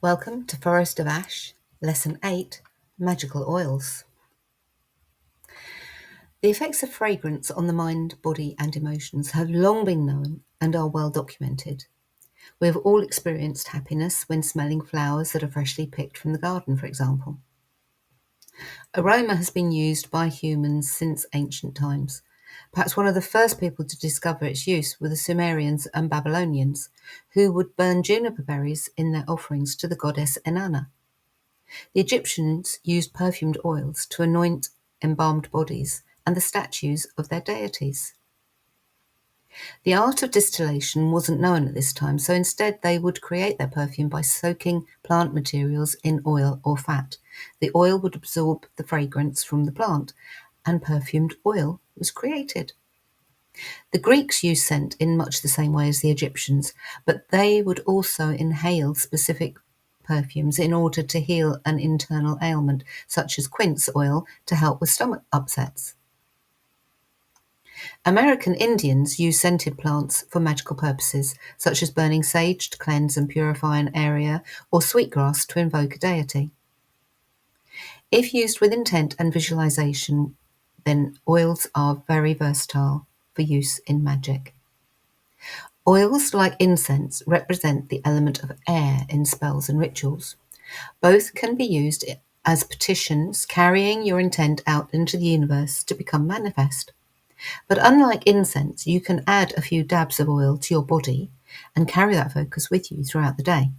Welcome to Forest of Ash, Lesson 8, Magical Oils. The effects of fragrance on the mind, body and emotions have long been known and are well documented. We have all experienced happiness when smelling flowers that are freshly picked from the garden, for example. Aroma has been used by humans since ancient times. Perhaps one of the first people to discover its use were the Sumerians and Babylonians, who would burn juniper berries in their offerings to the goddess Inanna. The Egyptians used perfumed oils to anoint embalmed bodies and the statues of their deities. The art of distillation wasn't known at this time, so instead they would create their perfume by soaking plant materials in oil or fat. The oil would absorb the fragrance from the plant, and perfumed oil was created. The Greeks used scent in much the same way as the Egyptians, but they would also inhale specific perfumes in order to heal an internal ailment, such as quince oil to help with stomach upsets. American Indians use scented plants for magical purposes, such as burning sage to cleanse and purify an area, or sweetgrass to invoke a deity. If used with intent and visualization, then oils are very versatile for use in magic. Oils, like incense, represent the element of air in spells and rituals. Both can be used as petitions, carrying your intent out into the universe to become manifest. But unlike incense, you can add a few dabs of oil to your body and carry that focus with you throughout the day.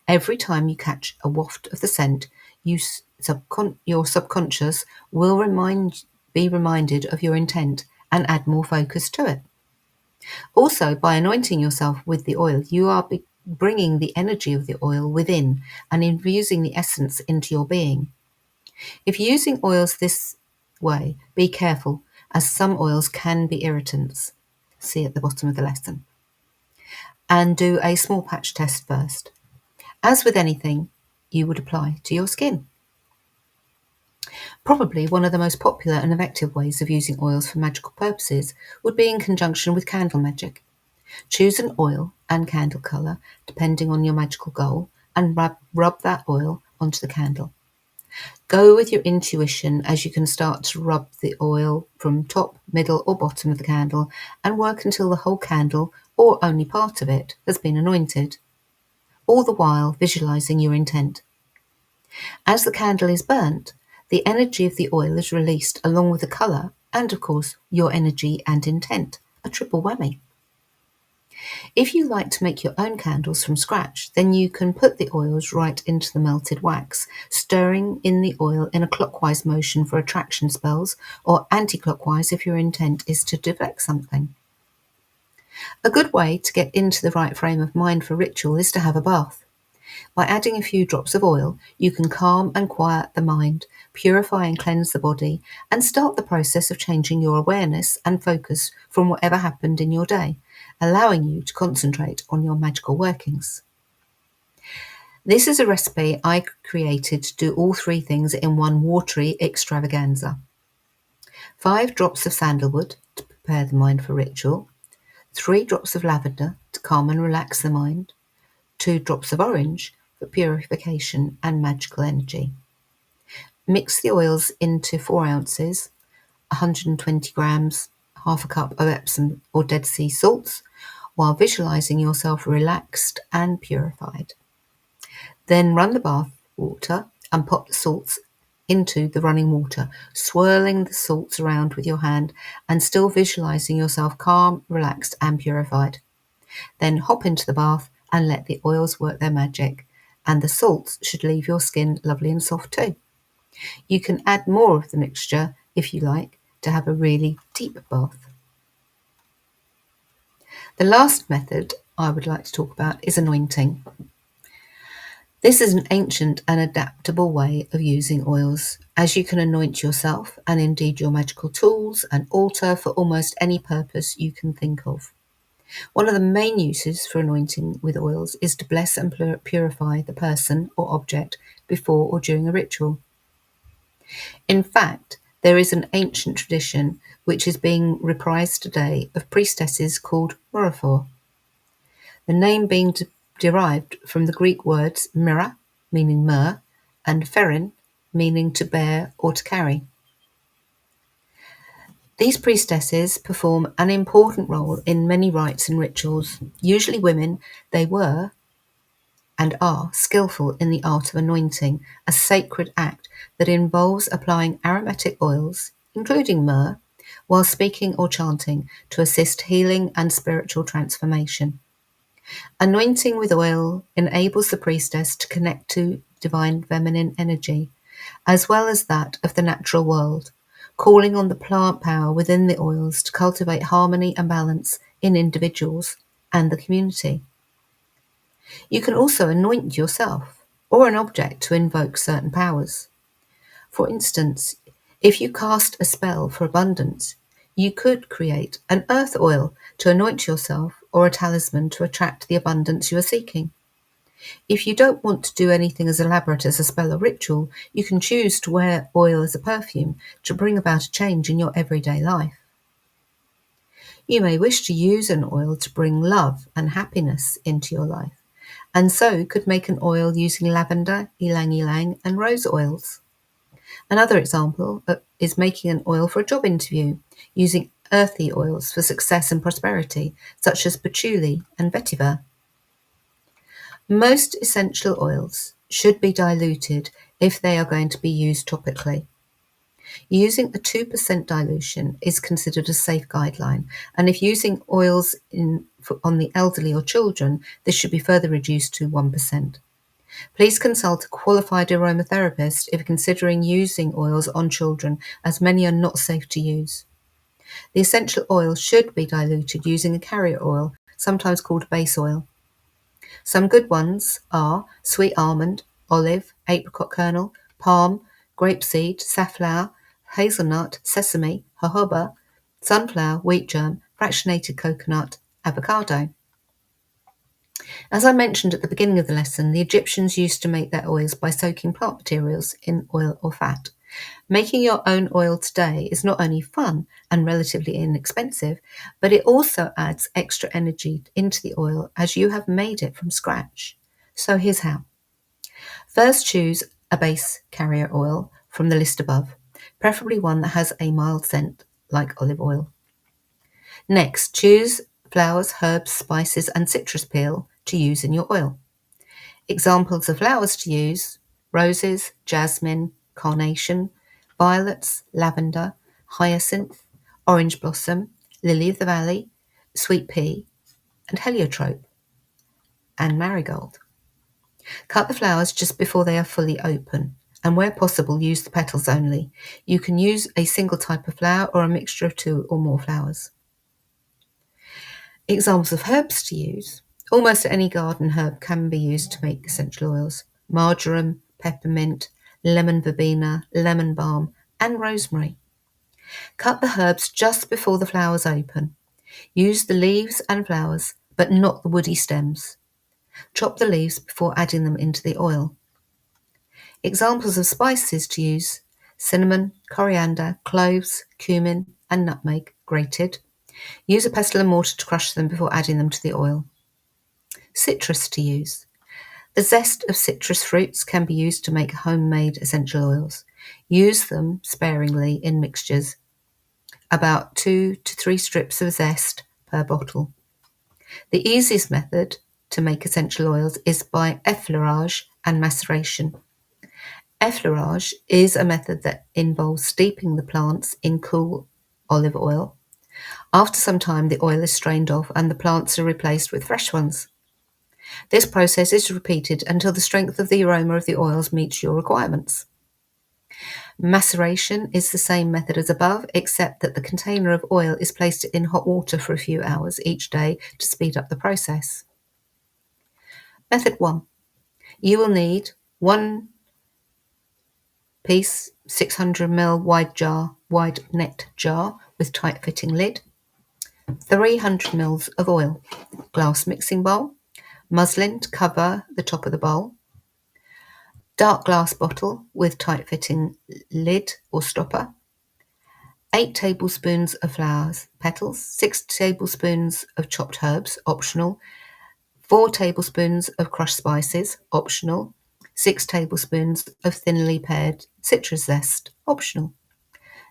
Every time you catch a waft of the scent, your subconscious will be reminded of your intent and add more focus to it. Also, by anointing yourself with the oil, you are bringing the energy of the oil within and infusing the essence into your being. If using oils this way, be careful, as some oils can be irritants. See at the bottom of the lesson. And do a small patch test first. As with anything, you would apply to your skin. Probably one of the most popular and effective ways of using oils for magical purposes would be in conjunction with candle magic. Choose an oil and candle colour, depending on your magical goal, and rub that oil onto the candle. Go with your intuition as you can start to rub the oil from top, middle or bottom of the candle and work until the whole candle, or only part of it, has been anointed, all the while visualising your intent. As the candle is burnt, the energy of the oil is released along with the colour and, of course, your energy and intent, a triple whammy. If you like to make your own candles from scratch, then you can put the oils right into the melted wax, stirring in the oil in a clockwise motion for attraction spells, or anti-clockwise if your intent is to deflect something. A good way to get into the right frame of mind for ritual is to have a bath. By adding a few drops of oil, you can calm and quiet the mind, purify and cleanse the body, and start the process of changing your awareness and focus from whatever happened in your day, allowing you to concentrate on your magical workings. This is a recipe I created to do all three things in one watery extravaganza. 5 drops of sandalwood to prepare the mind for ritual, 3 drops of lavender to calm and relax the mind, 2 drops of orange for purification and magical energy. Mix the oils into 4 ounces, 120 grams, half a cup of Epsom or Dead Sea salts, while visualizing yourself relaxed and purified. Then run the bath water and pop the salts into the running water, swirling the salts around with your hand and still visualizing yourself calm, relaxed and purified. Then hop into the bath and let the oils work their magic, and the salts should leave your skin lovely and soft too. You can add more of the mixture if you like to have a really deep bath. The last method I would like to talk about is anointing. This is an ancient and adaptable way of using oils, as you can anoint yourself and indeed your magical tools and altar for almost any purpose you can think of. One of the main uses for anointing with oils is to bless and purify the person or object before or during a ritual. In fact, there is an ancient tradition which is being reprised today of priestesses called Morophor. The name being derived from the Greek words myrrha, meaning myrrh, and pherin, meaning to bear or to carry. These priestesses perform an important role in many rites and rituals. Usually women, they were and are skillful in the art of anointing, a sacred act that involves applying aromatic oils, including myrrh, while speaking or chanting to assist healing and spiritual transformation. Anointing with oil enables the priestess to connect to divine feminine energy, as well as that of the natural world, calling on the plant power within the oils to cultivate harmony and balance in individuals and the community. You can also anoint yourself or an object to invoke certain powers. For instance, if you cast a spell for abundance, you could create an earth oil to anoint yourself or a talisman to attract the abundance you are seeking. If you don't want to do anything as elaborate as a spell or ritual, you can choose to wear oil as a perfume to bring about a change in your everyday life. You may wish to use an oil to bring love and happiness into your life, and so could make an oil using lavender, ylang ylang, and rose oils. Another example is making an oil for a job interview, using earthy oils for success and prosperity, such as patchouli and vetiver. Most essential oils should be diluted if they are going to be used topically. Using a 2% dilution is considered a safe guideline, and if using oils on the elderly or children, this should be further reduced to 1%. Please consult a qualified aromatherapist if considering using oils on children, as many are not safe to use. The essential oil should be diluted using a carrier oil, sometimes called base oil. Some good ones are sweet almond, olive, apricot kernel, palm, grapeseed, safflower, hazelnut, sesame, jojoba, sunflower, wheat germ, fractionated coconut, avocado. As I mentioned at the beginning of the lesson, the Egyptians used to make their oils by soaking plant materials in oil or fat. Making your own oil today is not only fun and relatively inexpensive, but it also adds extra energy into the oil as you have made it from scratch. So here's how. First, choose a base carrier oil from the list above, preferably one that has a mild scent like olive oil. Next, choose flowers, herbs, spices, and citrus peel to use in your oil. Examples of flowers to use: roses, jasmine, carnation, violets, lavender, hyacinth, orange blossom, lily of the valley, sweet pea, and heliotrope, and marigold. Cut the flowers just before they are fully open, and where possible, use the petals only. You can use a single type of flower or a mixture of 2 or more flowers. Examples of herbs to use. Almost any garden herb can be used to make essential oils. Marjoram, peppermint, lemon verbena, lemon balm, and rosemary. Cut the herbs just before the flowers open. Use the leaves and flowers, but not the woody stems. Chop the leaves before adding them into the oil. Examples of spices to use: cinnamon, coriander, cloves, cumin, and nutmeg, grated. Use a pestle and mortar to crush them before adding them to the oil. Citrus to use. The zest of citrus fruits can be used to make homemade essential oils. Use them sparingly in mixtures, about 2 to 3 strips of zest per bottle. The easiest method to make essential oils is by effleurage and maceration. Effleurage is a method that involves steeping the plants in cool olive oil. After some time, the oil is strained off and the plants are replaced with fresh ones. This process is repeated until the strength of the aroma of the oils meets your requirements. Maceration is the same method as above, except that the container of oil is placed in hot water for a few hours each day to speed up the process. Method 1. You will need 1 piece 600ml wide necked jar with tight fitting lid, 300 ml of oil, glass mixing bowl, muslin to cover the top of the bowl, dark glass bottle with tight fitting lid or stopper, 8 tablespoons of flowers, petals, 6 tablespoons of chopped herbs, optional, 4 tablespoons of crushed spices, optional. 6 tablespoons of thinly pared citrus zest, optional.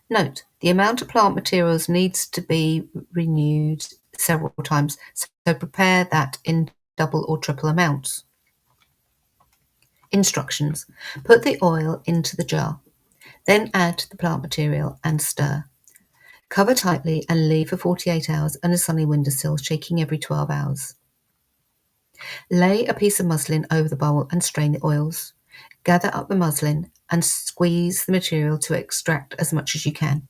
Note, the amount of plant materials needs to be renewed several times, so prepare that in double or triple amounts. Instructions. Put the oil into the jar. Then add the plant material and stir. Cover tightly and leave for 48 hours on a sunny windowsill, shaking every 12 hours. Lay a piece of muslin over the bowl and strain the oils. Gather up the muslin and squeeze the material to extract as much as you can.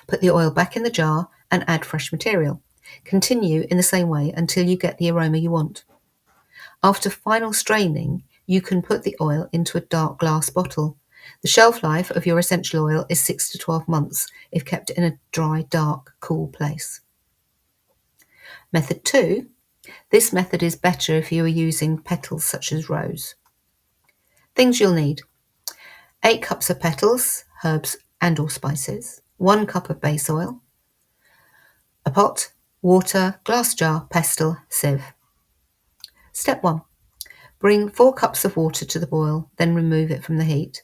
Put the oil back in the jar and add fresh material. Continue in the same way until you get the aroma you want. After final straining, you can put the oil into a dark glass bottle. The shelf life of your essential oil is 6 to 12 months if kept in a dry, dark, cool place. Method 2. This method is better if you are using petals such as rose. Things you'll need: 8 cups of petals, herbs and/or spices, 1 cup of base oil, a pot, water, glass jar, pestle, sieve. Step 1. Bring 4 cups of water to the boil, then remove it from the heat.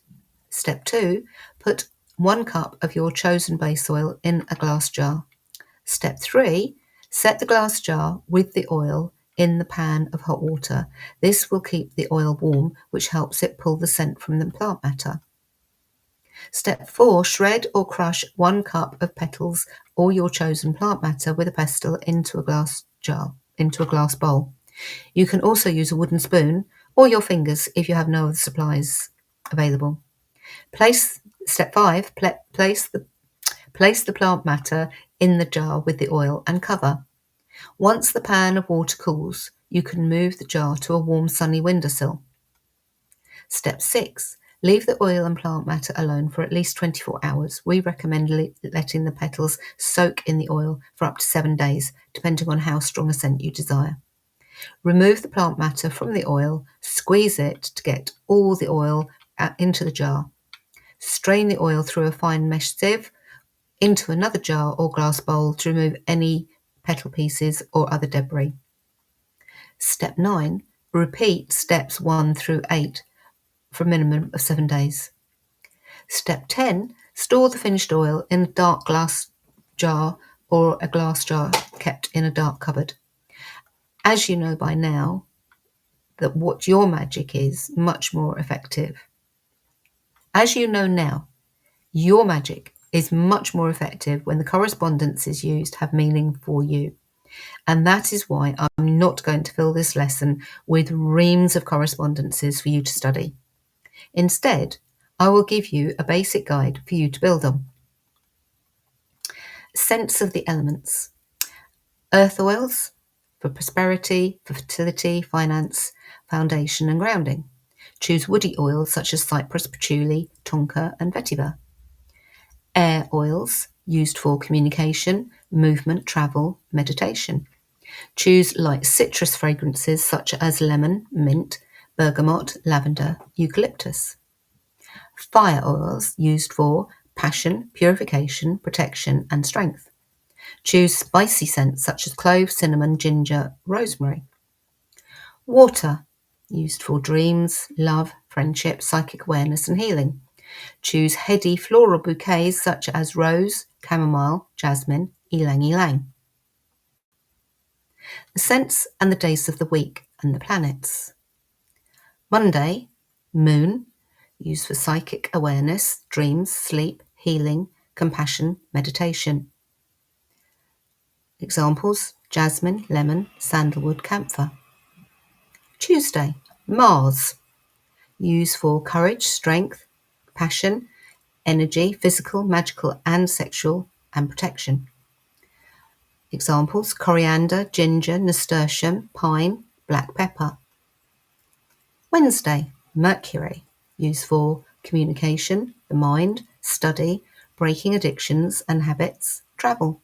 Step 2. Put 1 cup of your chosen base oil in a glass jar. Step 3. Set the glass jar with the oil in the pan of hot water. This will keep the oil warm, which helps it pull the scent from the plant matter. Step 4. Shred or crush 1 cup of petals or your chosen plant matter with a pestle into a glass bowl. You can also use a wooden spoon or your fingers if you have no other supplies available. Step 5. Place the plant matter in the jar with the oil and cover. Once the pan of water cools, you can move the jar to a warm, sunny windowsill. Step 6. Leave the oil and plant matter alone for at least 24 hours. We recommend letting the petals soak in the oil for up to 7 days, depending on how strong a scent you desire. Remove the plant matter from the oil, squeeze it to get all the oil into the jar. Strain the oil through a fine mesh sieve into another jar or glass bowl to remove any petal pieces or other debris. Step 9. Repeat steps 1 through 8 for a minimum of 7 days. Step 10. Store the finished oil in a dark glass jar or a glass jar kept in a dark cupboard. As you know by now, that what your magic is much more effective. As you know now, your magic is much more effective when the correspondences used have meaning for you. And that is why I'm not going to fill this lesson with reams of correspondences for you to study. Instead, I will give you a basic guide for you to build on. Scents of the elements. Earth oils for prosperity, for fertility, finance, foundation and grounding. Choose woody oils such as cypress, patchouli, tonka and vetiver. Air oils used for communication, movement, travel, meditation. Choose light citrus fragrances such as lemon, mint, bergamot, lavender, eucalyptus. Fire oils used for passion, purification, protection and strength. Choose spicy scents such as clove, cinnamon, ginger, rosemary. Water, used for dreams, love, friendship, psychic awareness and healing. Choose heady floral bouquets such as rose, chamomile, jasmine, ylang ylang. The scents and the days of the week and the planets. Monday, moon, used for psychic awareness, dreams, sleep, healing, compassion, meditation. Examples: jasmine, lemon, sandalwood, camphor. Tuesday, Mars, used for courage, strength, passion, energy, physical, magical and sexual, and protection. Examples: coriander, ginger, nasturtium, pine, black pepper. Wednesday, Mercury, used for communication, the mind, study, breaking addictions and habits, travel.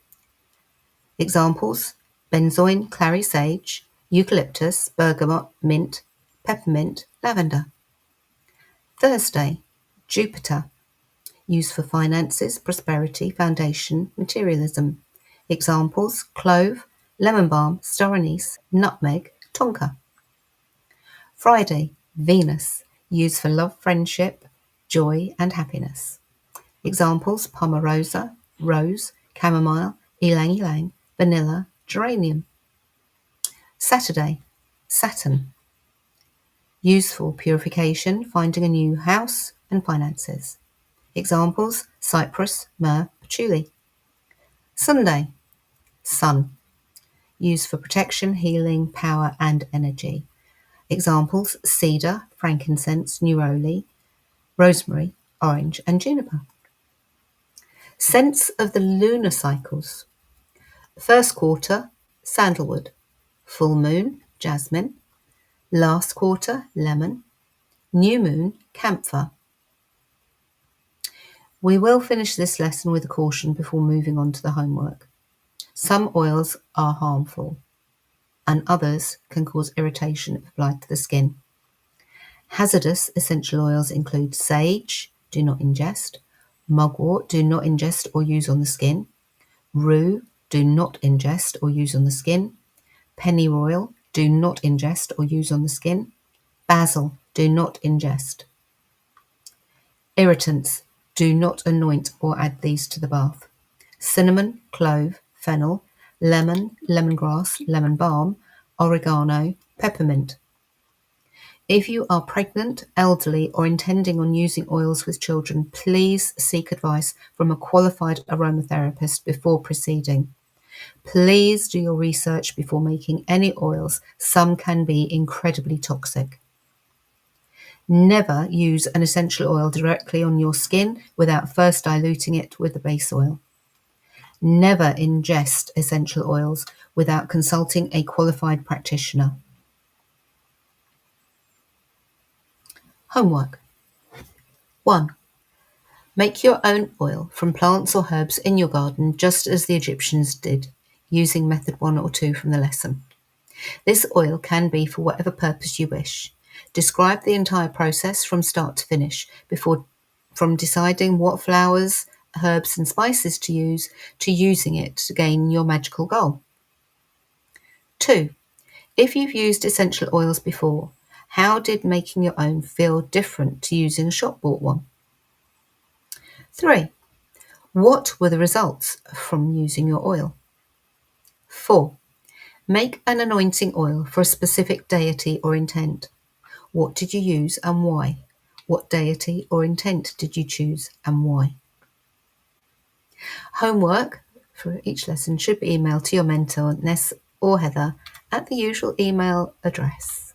Examples: benzoin, clary sage, eucalyptus, bergamot, mint, peppermint, lavender. Thursday, Jupiter, used for finances, prosperity, foundation, materialism. Examples: clove, lemon balm, star anise, nutmeg, Tonka. Friday, Venus, used for love, friendship, joy and happiness. Examples: Pomarosa, rose, chamomile, ylang ylang, vanilla, geranium. Saturday, Saturn, used for purification, finding a new house and finances. Examples: cypress, myrrh, patchouli. Sunday, Sun, used for protection, healing, power and energy. Examples: cedar, frankincense, neroli, rosemary, orange and juniper. Scents of the lunar cycles. First quarter, sandalwood. Full moon, jasmine. Last quarter, lemon. New moon, camphor. We will finish this lesson with a caution before moving on to the homework. Some oils are harmful, and others can cause irritation if applied to the skin. Hazardous essential oils include sage, do not ingest; mugwort, do not ingest or use on the skin; rue, do not ingest or use on the skin; pennyroyal, do not ingest or use on the skin; basil, do not ingest. Irritants, do not anoint or add these to the bath: cinnamon, clove, fennel, lemon, lemongrass, lemon balm, oregano, peppermint. If you are pregnant, elderly, or intending on using oils with children, please seek advice from a qualified aromatherapist before proceeding. Please do your research before making any oils. Some can be incredibly toxic. Never use an essential oil directly on your skin without first diluting it with the base oil. Never ingest essential oils without consulting a qualified practitioner. Homework. 1. Make your own oil from plants or herbs in your garden just as the Egyptians did, using method 1 or 2 from the lesson. This oil can be for whatever purpose you wish. Describe the entire process from start to finish, from deciding what flowers, herbs and spices to use, to using it to gain your magical goal. 2. If you've used essential oils before, how did making your own feel different to using a shop-bought one? 3. What were the results from using your oil? 4. Make an anointing oil for a specific deity or intent. What did you use and why? What deity or intent did you choose and why? Homework for each lesson should be emailed to your mentor, Ness or Heather, at the usual email address.